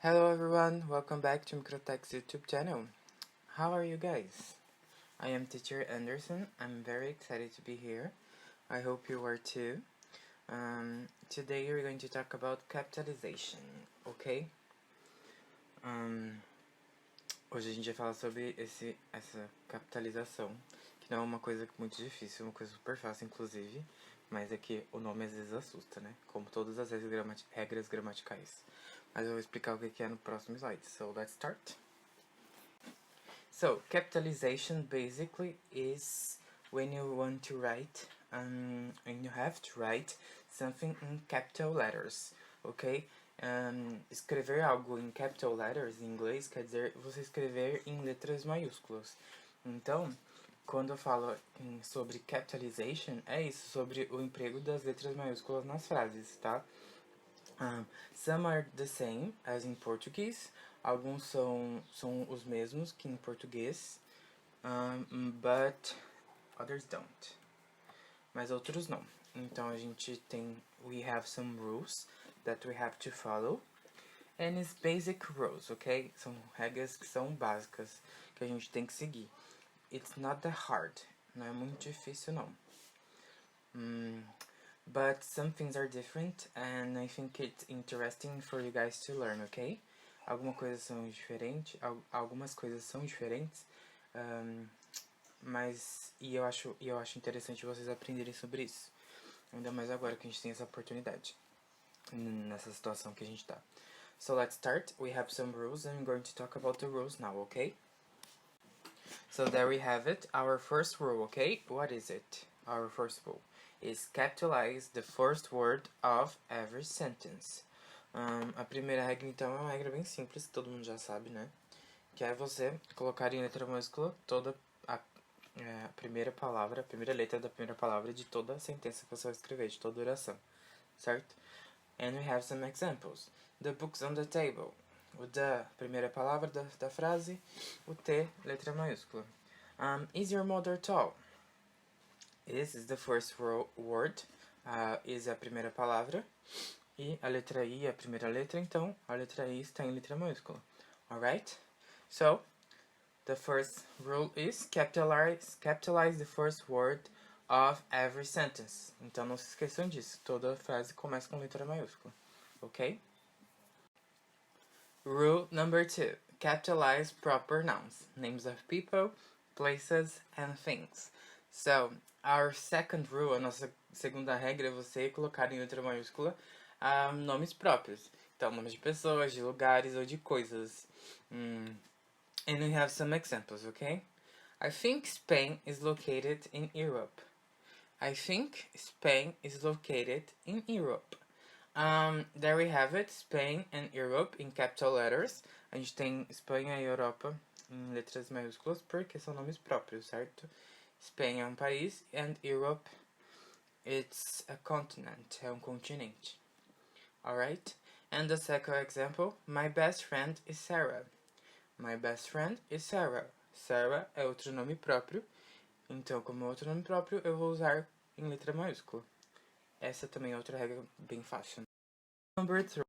Hello everyone, welcome back to Microtech's YouTube channel. How are you guys? I am teacher Anderson. I'm very excited to be here. I hope you are too. Today we're going to talk about capitalization, ok? Hoje a gente vai falar sobre essa capitalização, que não é uma coisa muito difícil, é uma coisa super fácil inclusive, mas é que o nome às vezes assusta, né? Como todas as regras gramaticais. Mas eu vou explicar o que é no próximo slide. So let's start. So capitalization basically is when you want to write, and you have to write something in capital letters, ok? Escrever algo em capital letters em inglês quer dizer você escrever em letras maiúsculas. Então, quando eu falo sobre capitalization, é isso, sobre o emprego das letras maiúsculas nas frases, tá? Some are the same as in Portuguese. Alguns são os mesmos que em português, but others don't. Mas outros não. Então a gente tem, we have some rules that we have to follow. And it's basic rules, ok? São regras que são básicas, que a gente tem que seguir. It's not that hard. Não é muito difícil, não. But some things are different, and I think it's interesting for you guys to learn, ok? Algumas coisas são diferentes, mas eu acho interessante vocês aprenderem sobre isso. Ainda mais agora que a gente tem essa oportunidade, nessa situação que a gente tá. So let's start. We have some rules, and I'm going to talk about the rules now, okay? So there we have it, our first rule, okay? What is it? Our first rule is capitalize the first word of every sentence. A primeira regra, então, é uma regra bem simples, que todo mundo já sabe, né? Que é você colocar em letra maiúscula toda a primeira letra da primeira palavra de toda a sentença que você vai escrever, de toda oração, certo? And we have some examples. The books on the table. O da, primeira palavra da frase, o T, letra maiúscula. Is your mother tall? Is the first word, is a primeira palavra, e a letra I é a primeira letra, então a letra I está em letra maiúscula. Alright? So, the first rule is capitalize the first word of every sentence. Então não se esqueçam disso, toda frase começa com letra maiúscula. Ok? Rule number 2. Capitalize proper nouns, names of people, places, and things. So, our second rule, a nossa segunda regra, é você colocar em letra maiúscula nomes próprios. Então, nomes de pessoas, de lugares ou de coisas. And we have some examples, okay? I think Spain is located in Europe. I think Spain is located in Europe. There we have it, Spain and Europe in capital letters. A gente tem Espanha e Europa em letras maiúsculas porque são nomes próprios, certo? Spain é um país and Europe, it's a continent, é um continente. Alright? And the second example, my best friend is Sarah. My best friend is Sarah. Sarah é outro nome próprio, então como outro nome próprio eu vou usar em letra maiúscula. Essa também é outra regra bem fácil. Number 3.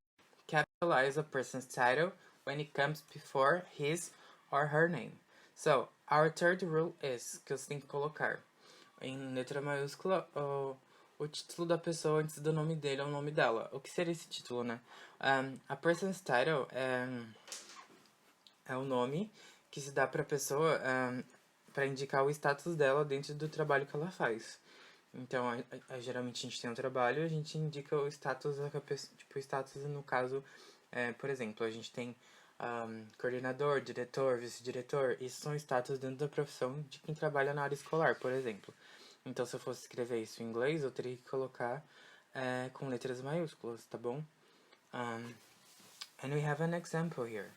Capitalize a person's title when it comes before his or her name. So, our third rule is que você tem que colocar em letra maiúscula o título da pessoa antes do nome dele ou o nome dela. O que seria esse título, né? A person's title é o nome que se dá pra pessoa para indicar o status dela dentro do trabalho que ela faz. Então, geralmente a gente tem um trabalho, a gente indica o status da pessoa, tipo, o status no caso, por exemplo, a gente tem coordenador, diretor, vice-diretor, isso são status dentro da profissão de quem trabalha na área escolar, por exemplo. Então, se eu fosse escrever isso em inglês, eu teria que colocar com letras maiúsculas, tá bom? And we have an example here.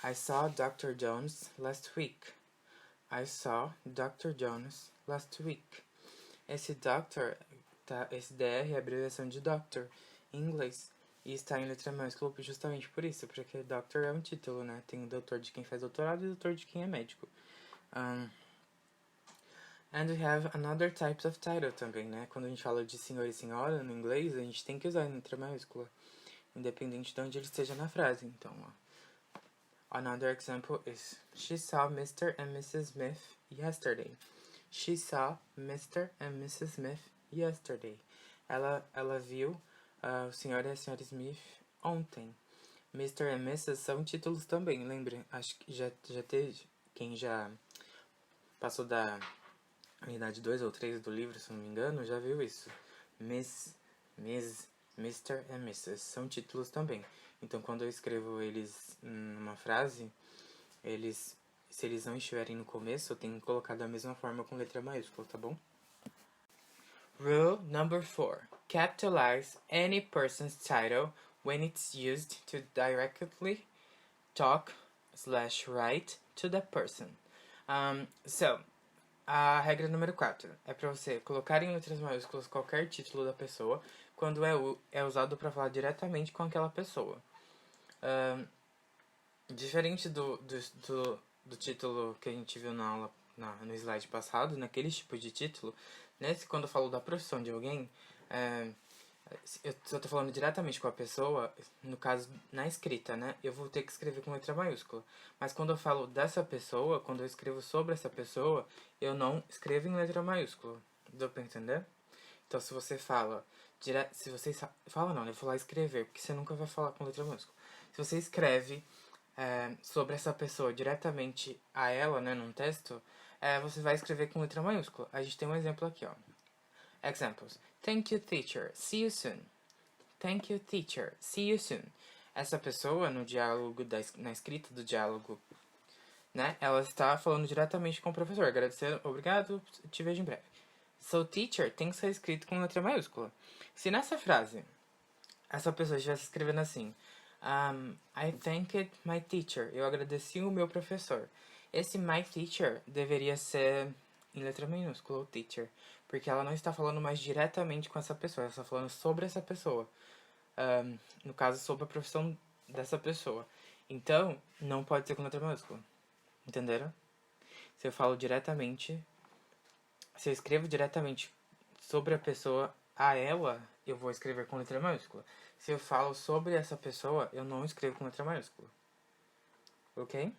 I saw Dr. Jones last week. I saw Dr. Jones last week. Esse doctor, esse DR é a abreviação de doctor em inglês. E está em letra maiúscula justamente por isso, porque doctor é um título, né? Tem o doutor de quem faz doutorado e o doutor de quem é médico. And we have another types of title também, né? Quando a gente fala de senhor e senhora no inglês, a gente tem que usar em letra maiúscula, independente de onde ele esteja na frase. Então, ó, Another example is, she saw Mr. and Mrs. Smith yesterday. She saw Mr. and Mrs. Smith yesterday. Ela viu o Sr. e a Sra. Smith ontem. Mr. e Mrs. são títulos também, lembre? Acho que já teve, quem já passou da unidade 2 ou 3 do livro, se não me engano, já viu isso. Miss, Mr. e Mrs. são títulos também. Então, quando eu escrevo eles numa frase, se eles não estiverem no começo, eu tenho que colocar da mesma forma com letra maiúscula, tá bom? Rule number 4. Capitalize any person's title when it's used to directly talk / write to the person. So, a regra número 4 é para você colocar em letras maiúsculas qualquer título da pessoa quando é usado para falar diretamente com aquela pessoa. Diferente do título que a gente viu na aula, no slide passado, naquele tipo de título, nesse, quando eu falo da profissão de alguém, se eu tô falando diretamente com a pessoa, no caso, na escrita, né, eu vou ter que escrever com letra maiúscula. Mas quando eu falo dessa pessoa, quando eu escrevo sobre essa pessoa, eu não escrevo em letra maiúscula. Deu pra entender? Então, se você fala... Se você fala não, eu vou lá escrever, porque você nunca vai falar com letra maiúscula. Se você escreve sobre essa pessoa diretamente a ela, né, num texto, você vai escrever com letra maiúscula. A gente tem um exemplo aqui, ó. Examples. Thank you, teacher. See you soon. Thank you, teacher. See you soon. Essa pessoa, no diálogo, na escrita do diálogo, né, ela está falando diretamente com o professor. Agradecendo, obrigado, te vejo em breve. So, teacher tem que ser escrito com letra maiúscula. Se nessa frase, essa pessoa estivesse escrevendo assim, I thanked my teacher. Eu agradeci o meu professor. Esse my teacher deveria ser em letra minúscula, ou teacher. Porque ela não está falando mais diretamente com essa pessoa. Ela está falando sobre essa pessoa. No caso, sobre a profissão dessa pessoa. Então, não pode ser com letra minúscula. Entenderam? Se eu falo diretamente... Se eu escrevo diretamente sobre a pessoa a ela, eu vou escrever com letra maiúscula. Se eu falo sobre essa pessoa, eu não escrevo com letra maiúscula. Ok?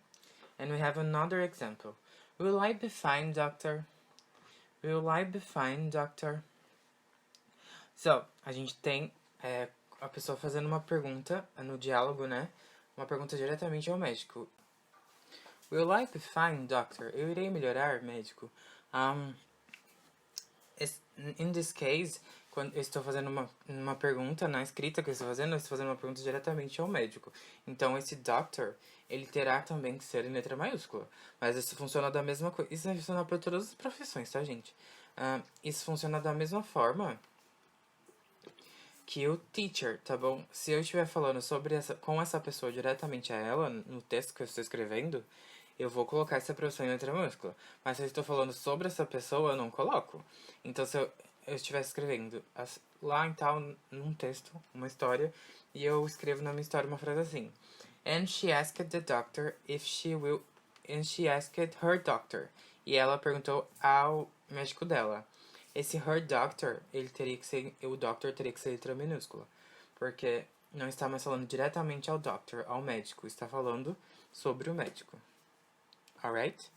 And we have another example. Will I be fine, doctor? Will I be fine, doctor? So, a gente tem a pessoa fazendo uma pergunta no diálogo, né? Uma pergunta diretamente ao médico. Will I be fine, doctor? Eu irei melhorar, médico? In this case, quando eu estou fazendo uma pergunta na escrita que eu estou fazendo uma pergunta diretamente ao médico. Então, esse doctor, ele terá também que ser em letra maiúscula. Mas isso funciona da mesma coisa. Isso vai funcionar para todas as profissões, tá, gente? Isso funciona da mesma forma que o teacher, tá bom? Se eu estiver falando com essa pessoa diretamente a ela, no texto que eu estou escrevendo, eu vou colocar essa profissão em letra maiúscula. Mas se eu estou falando sobre essa pessoa, eu não coloco. Então, se eu estivesse escrevendo lá em tal, num texto, uma história, e eu escrevo na minha história uma frase assim. And she asked the doctor if she will... And she asked her doctor. E ela perguntou ao médico dela. Esse her doctor, o doctor teria que ser letra minúscula. Porque não está mais falando diretamente ao doctor, ao médico. Está falando sobre o médico. Alright?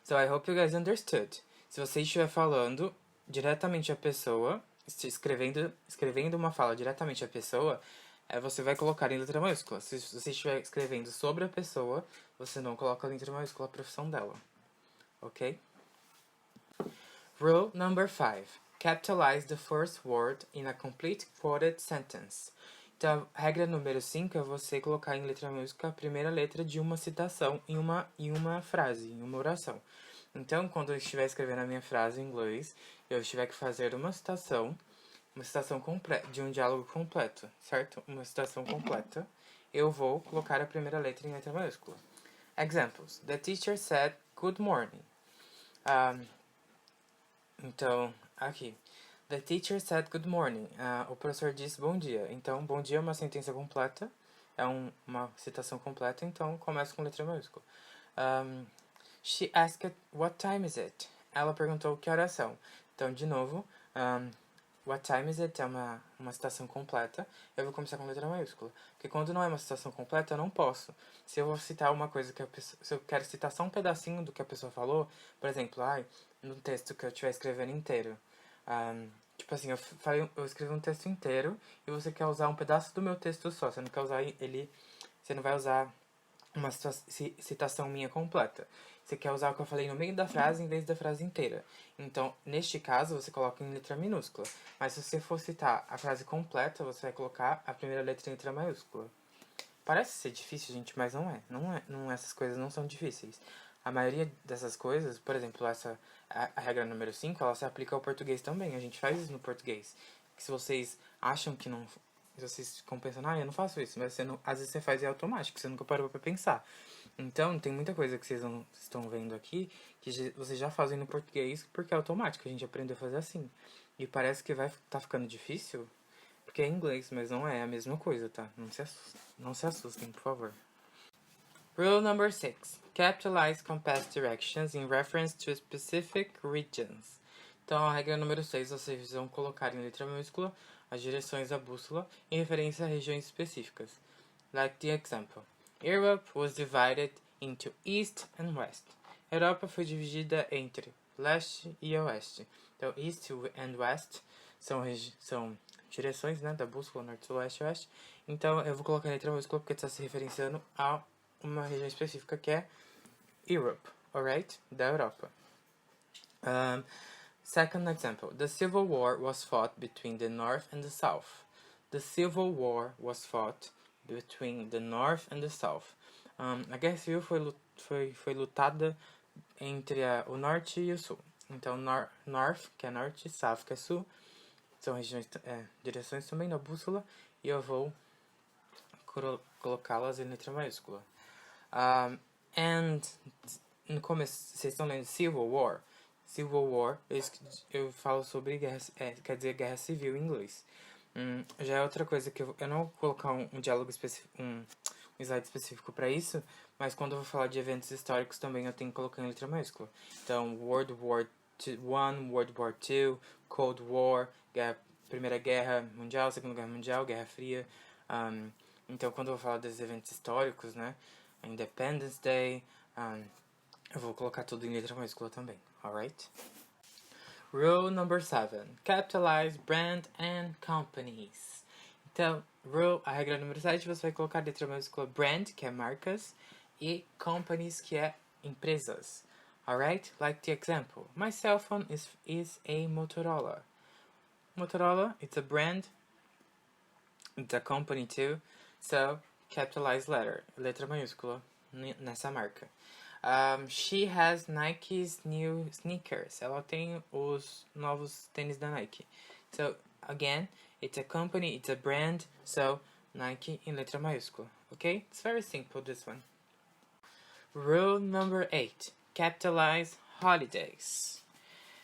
So, I hope you guys understood. Se você estiver falando diretamente à pessoa, escrevendo uma fala diretamente à pessoa, você vai colocar em letra maiúscula. Se você estiver escrevendo sobre a pessoa, você não coloca em letra maiúscula a profissão dela. Ok? Rule number 5. Capitalize the first word in a complete quoted sentence. Então, a regra número 5 é você colocar em letra maiúscula a primeira letra de uma citação em uma frase, em uma oração. Então, quando eu estiver escrevendo a minha frase em inglês, eu tiver que fazer uma citação completa, de um diálogo completo, certo? Uma citação completa. Eu vou colocar a primeira letra em letra maiúscula. Examples. The teacher said, good morning. Então, aqui. The teacher said good morning. O professor disse bom dia. Então, bom dia é uma sentença completa. É uma citação completa, então começa com letra maiúscula. She asked what time is it? Ela perguntou que horas são. Então, de novo, What time is it? É uma citação completa. Eu vou começar com letra maiúscula. Porque quando não é uma citação completa, eu não posso. Se eu vou citar uma coisa que a pessoa... Se eu quero citar só um pedacinho do que a pessoa falou, por exemplo, no texto que eu estiver escrevendo inteiro. Tipo assim, eu escrevi um texto inteiro e você quer usar um pedaço do meu texto só. Você não quer usar ele... Você não vai usar uma citação minha completa. Você quer usar o que eu falei no meio da frase em vez da frase inteira. Então, neste caso, você coloca em letra minúscula. Mas se você for citar a frase completa, você vai colocar a primeira letra em letra maiúscula. Parece ser difícil, gente, mas não é. Essas coisas não são difíceis. A maioria dessas coisas, por exemplo, a regra número 5, ela se aplica ao português também. A gente faz isso no português. Que se vocês acham que não... Se vocês ficam pensando, eu não faço isso, mas às vezes você faz automático, você nunca parou pra pensar. Então, tem muita coisa que vocês não estão vendo aqui que vocês já fazem no português porque é automático, a gente aprendeu a fazer assim. E parece que vai tá ficando difícil porque é inglês, mas não é a mesma coisa, tá? Não se assustem, por favor. Rule number 6. Capitalize compass directions in reference to specific regions. Então, a regra número 6, vocês vão colocar em letra minúscula as direções da bússola em referência a regiões específicas. Like the example. Europe was divided into East and West. Europa foi dividida entre leste e oeste. Então, East and West são direções, né, da bússola, norte, sul, leste e oeste. Então, eu vou colocar em letra minúscula porque está se referenciando a uma região específica que é Europe, alright? Da Europa. Second example. The Civil War was fought between the North and the South. The Civil War was fought between the North and the South. A Guerra Civil foi lutada entre o Norte e o Sul. Então, North, que é Norte, South, que é Sul, são direções também da bússola, e eu vou colocá-las em letra maiúscula. And no começo, vocês estão lendo Civil War. Civil War, eu falo sobre guerra, quer dizer guerra civil em inglês. Já é outra coisa que eu não vou colocar um diálogo específico, um slide específico para isso, mas quando eu vou falar de eventos históricos também eu tenho que colocar em letra maiúscula. Então, World War I, World War II, Cold War, Primeira Guerra Mundial, Segunda Guerra Mundial, Guerra Fria. Então, quando eu vou falar dos eventos históricos, né, Independence Day, eu vou colocar tudo em letra maiúscula também, alright? Rule number 7. Capitalize brand and companies. Então, a regra número 7, você vai colocar a letra maiúscula brand, que é marcas, e companies, que é empresas. Alright? Like the example. My cell phone is a Motorola. Motorola, it's a brand. It's a company too. So, capitalize letra maiúscula nessa marca. She has Nike's new sneakers. Ela tem os novos tênis da Nike. So, again, it's a company, it's a brand, so Nike in letra maiúscula. Okay? It's very simple, this one. Rule number 8. Capitalize holidays.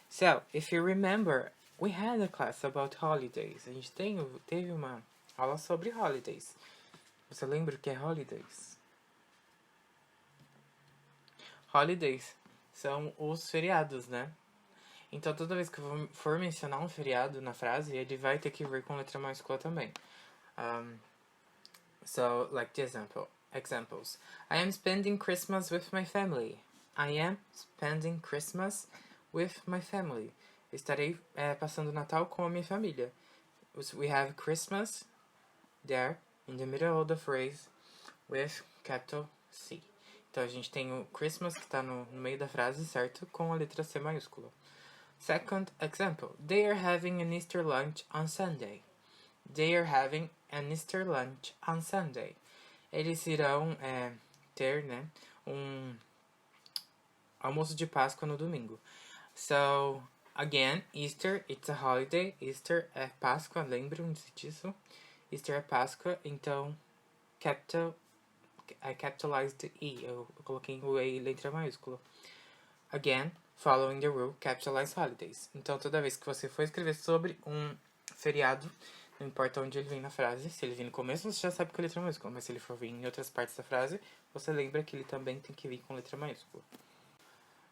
So, if you remember, we had a class about holidays. A gente teve uma aula sobre holidays. Você lembra o que é holidays? Holidays são os feriados, né? Então, toda vez que eu for mencionar um feriado na frase, ele vai ter que vir com letra maiúscula também. So, like the examples. I am spending Christmas with my family. I am spending Christmas with my family. Estarei passando o Natal com a minha família. We have Christmas there in the middle of the phrase with capital C. Então, a gente tem o Christmas, que está no meio da frase, certo? Com a letra C maiúscula. Second example. They are having an Easter lunch on Sunday. They are having an Easter lunch on Sunday. Eles irão ter, né, um almoço de Páscoa no domingo. So, again, Easter, it's a holiday. Easter é Páscoa, lembram-se disso? Easter é Páscoa, então, I capitalized the E. Eu coloquei o E em letra maiúscula. Again, following the rule, capitalize holidays. Então, toda vez que você for escrever sobre um feriado, não importa onde ele vem na frase, se ele vem no começo, você já sabe que é letra maiúscula. Mas se ele for vir em outras partes da frase, você lembra que ele também tem que vir com letra maiúscula.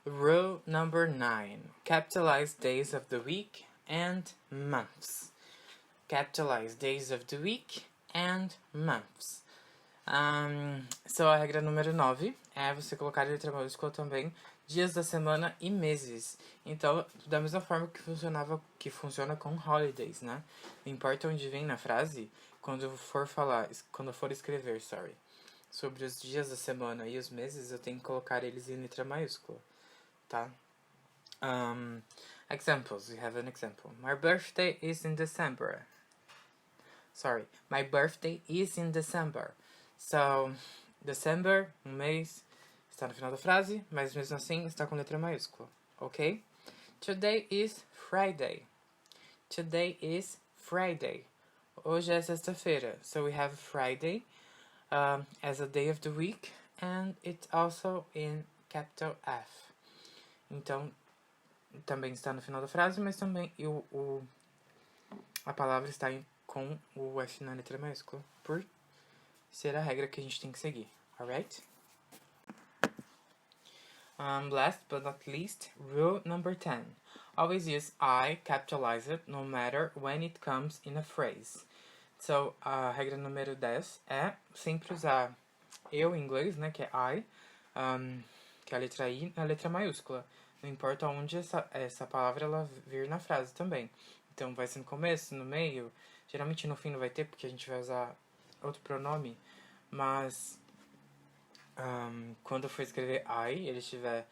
Rule number 9. Capitalize days of the week and months. Capitalize days of the week and months. So a regra número 9 é você colocar em letra maiúscula também dias da semana e meses. Então, da mesma forma que funciona com holidays, né? Não importa onde vem na frase, quando for escrever, sobre os dias da semana e os meses, eu tenho que colocar eles em letra maiúscula, tá? Examples. We have an example. My birthday is in December. My birthday is in December. So, December, um mês, está no final da frase, mas mesmo assim está com letra maiúscula, ok? Today is Friday. Today is Friday. Hoje é sexta-feira. So we have Friday as a day of the week, and it's also in capital F. Então, também está no final da frase, mas também a palavra está com o F na letra maiúscula, por ser a regra que a gente tem que seguir, alright? Last but not least, rule number 10. Always use I capitalized no matter when it comes in a phrase. So, a regra número 10 é sempre usar eu em inglês, né, que é I, que é a letra I, na letra maiúscula. Não importa onde essa palavra ela vir na frase também. Então, vai ser no começo, no meio. Geralmente no fim não vai ter, porque a gente vai usar outro pronome. Mas, quando eu for escrever I, ele estiver,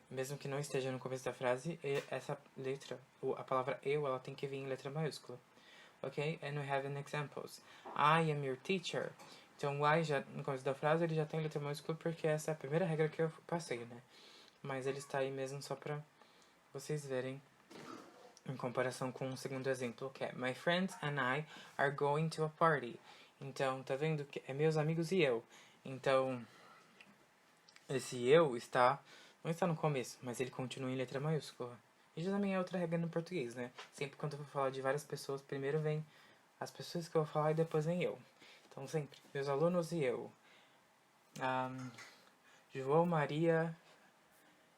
mesmo que não esteja no começo da frase, essa letra, a palavra eu, ela tem que vir em letra maiúscula. Ok? And we have an examples. I am your teacher. Então, o I, já, no começo da frase, ele já tem letra maiúscula, porque essa é a primeira regra que eu passei, né? Mas ele está aí mesmo só pra vocês verem, em comparação com o segundo exemplo, que é My friends and I are going to a party. Então, tá vendo que é meus amigos e eu. Então, esse eu não está no começo, mas ele continua em letra maiúscula. Isso também é outra regra no português, né? Sempre quando eu vou falar de várias pessoas, primeiro vem as pessoas que eu vou falar e depois vem eu. Então, sempre, meus alunos e eu. João, Maria,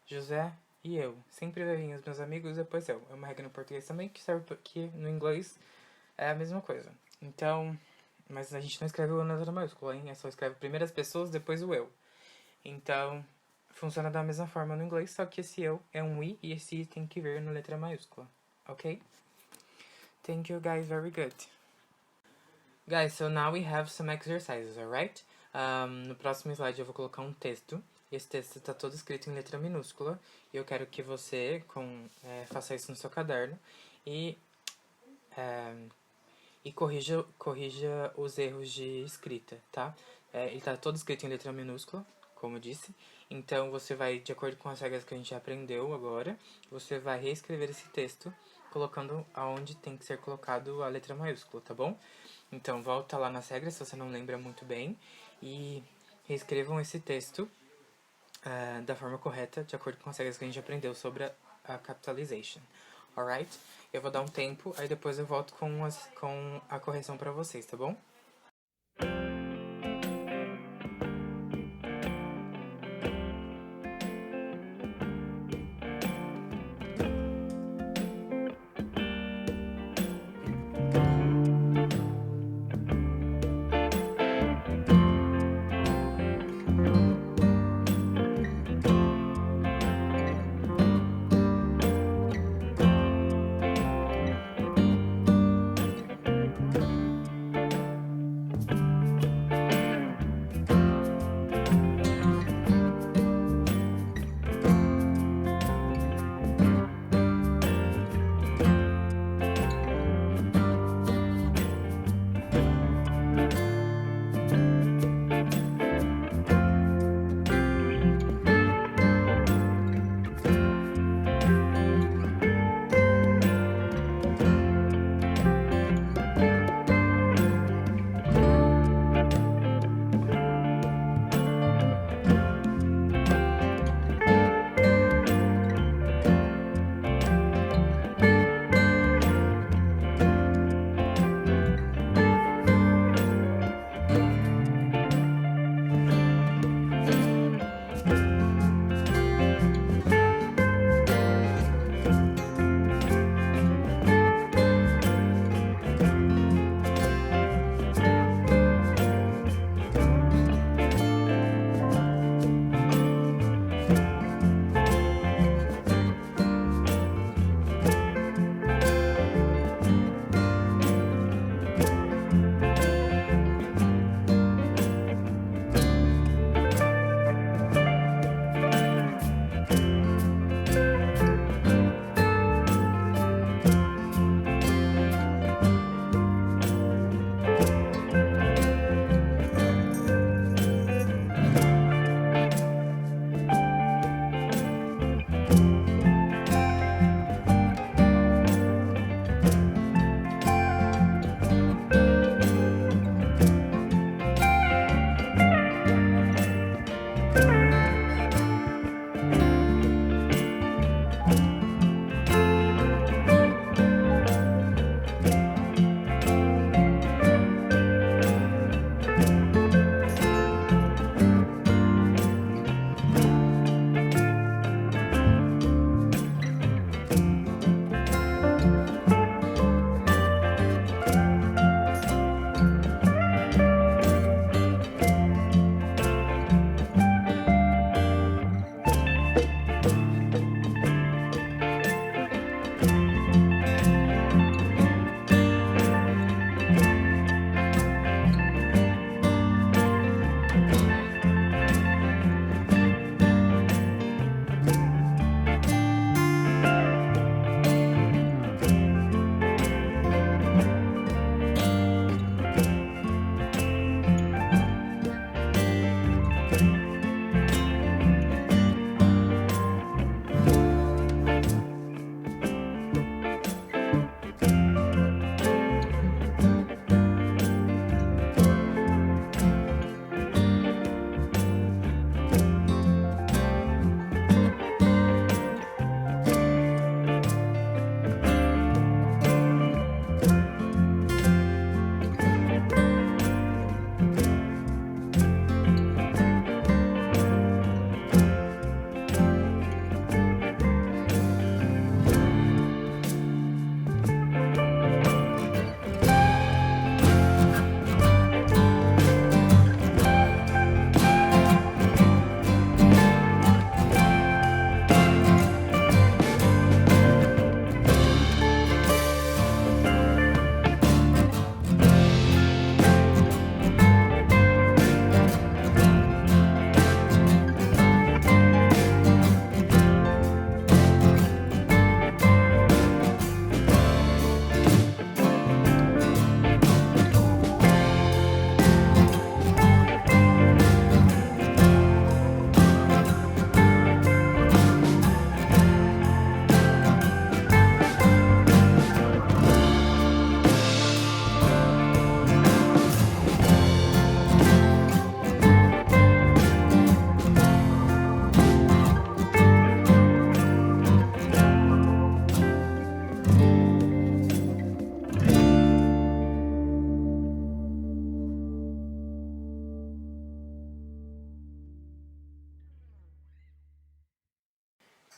José e eu. Sempre vai vir os meus amigos e depois eu. É uma regra no português também que serve que no inglês é a mesma coisa. Então, mas a gente não escreve o na letra maiúscula, hein? É só escreve primeiro as pessoas, depois o eu. Então, funciona da mesma forma no inglês, só que esse eu é um I e esse I tem que vir na letra maiúscula. Ok? Thank you guys, very good. Guys, so now we have some exercises, alright? No próximo slide eu vou colocar um texto. Esse texto está todo escrito em letra minúscula. E eu quero que você faça isso no seu caderno e corrija os erros de escrita, tá? Ele está todo escrito em letra minúscula, como eu disse. Então, você vai, de acordo com as regras que a gente aprendeu agora, você vai reescrever esse texto, colocando aonde tem que ser colocado a letra maiúscula, tá bom? Então, volta lá nas regras, se você não lembra muito bem, e reescrevam esse texto da forma correta, de acordo com as regras que a gente aprendeu sobre a capitalization. Alright? Eu vou dar um tempo, aí depois eu volto com a correção pra vocês, tá bom?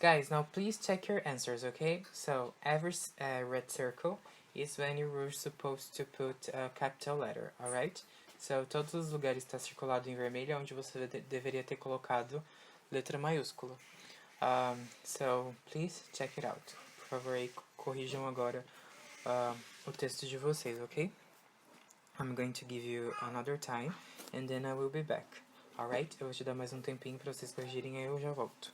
Guys, now please check your answers, okay? So every red circle is when you were supposed to put a capital letter, alright? So todos os lugares está circulado em vermelho é onde você deveria ter colocado letra maiúscula. So please check it out. Por favor, aí, corrijam agora o texto de vocês, ok? I'm going to give you another time and then I will be back. Alright? Eu vou te dar mais um tempinho para vocês corrigirem, aí eu já volto.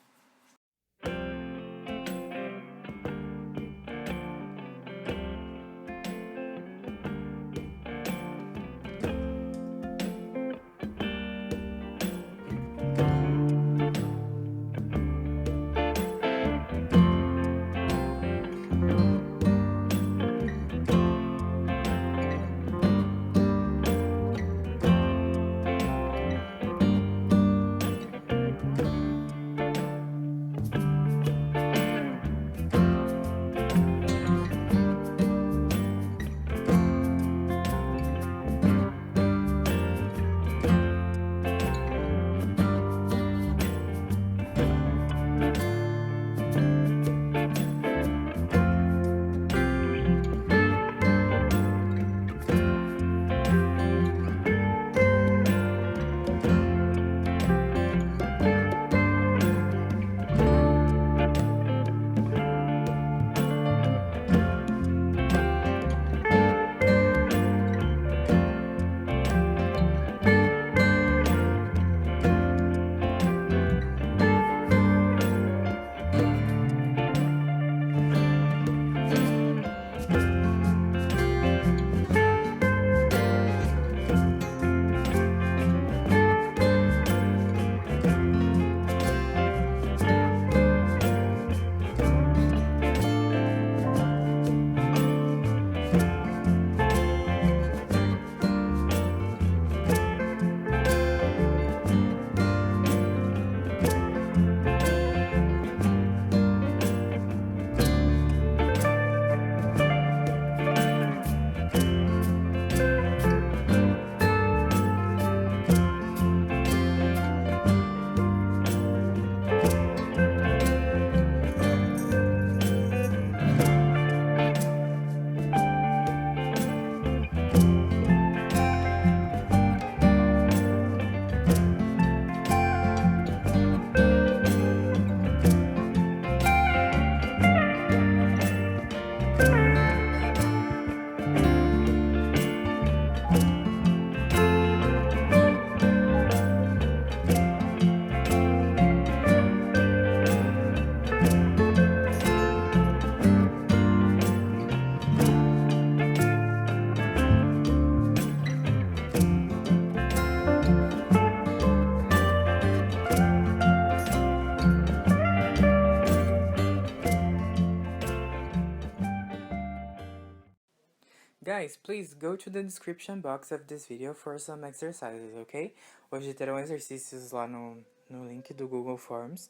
Guys, please go to the description box of this video for some exercises, ok? Hoje terão exercícios lá no link do Google Forms.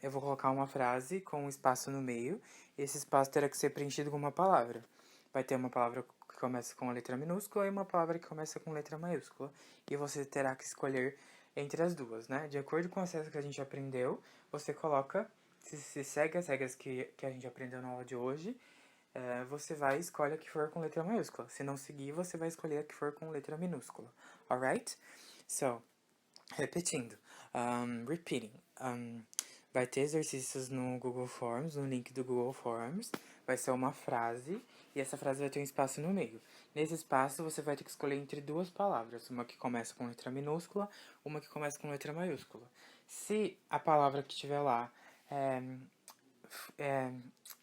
Eu vou colocar uma frase com um espaço no meio. E esse espaço terá que ser preenchido com uma palavra. Vai ter uma palavra que começa com a letra minúscula e uma palavra que começa com letra maiúscula. E você terá que escolher entre as duas, né? De acordo com as regras que a gente aprendeu, você coloca, se segue as regras que a gente aprendeu na aula de hoje, você vai escolher a que for com letra maiúscula. Se não seguir, você vai escolher a que for com letra minúscula. Alright? So, repetindo. Repeating. Vai ter exercícios no Google Forms, no link do Google Forms. Vai ser uma frase, e essa frase vai ter um espaço no meio. Nesse espaço, você vai ter que escolher entre duas palavras. Uma que começa com letra minúscula, uma que começa com letra maiúscula. Se a palavra que estiver lá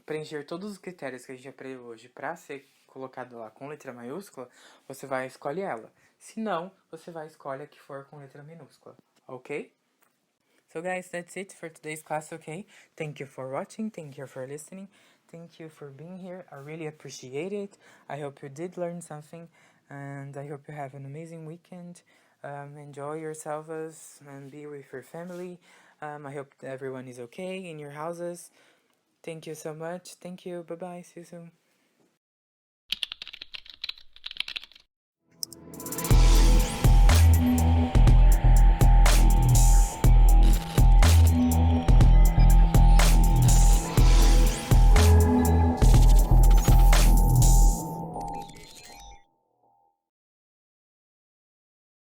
preencher todos os critérios que a gente aprendeu hoje para ser colocado lá com letra maiúscula, você vai escolher ela. Se não, você vai escolher a que for com letra minúscula, ok? So guys, that's it for today's class, okay? Thank you for watching, thank you for listening, thank you for being here. I really appreciate it. I hope you did learn something, and I hope you have an amazing weekend. Enjoy yourselves and be with your family. I hope everyone is okay in your houses. Thank you so much. Thank you. Bye-bye. See you soon.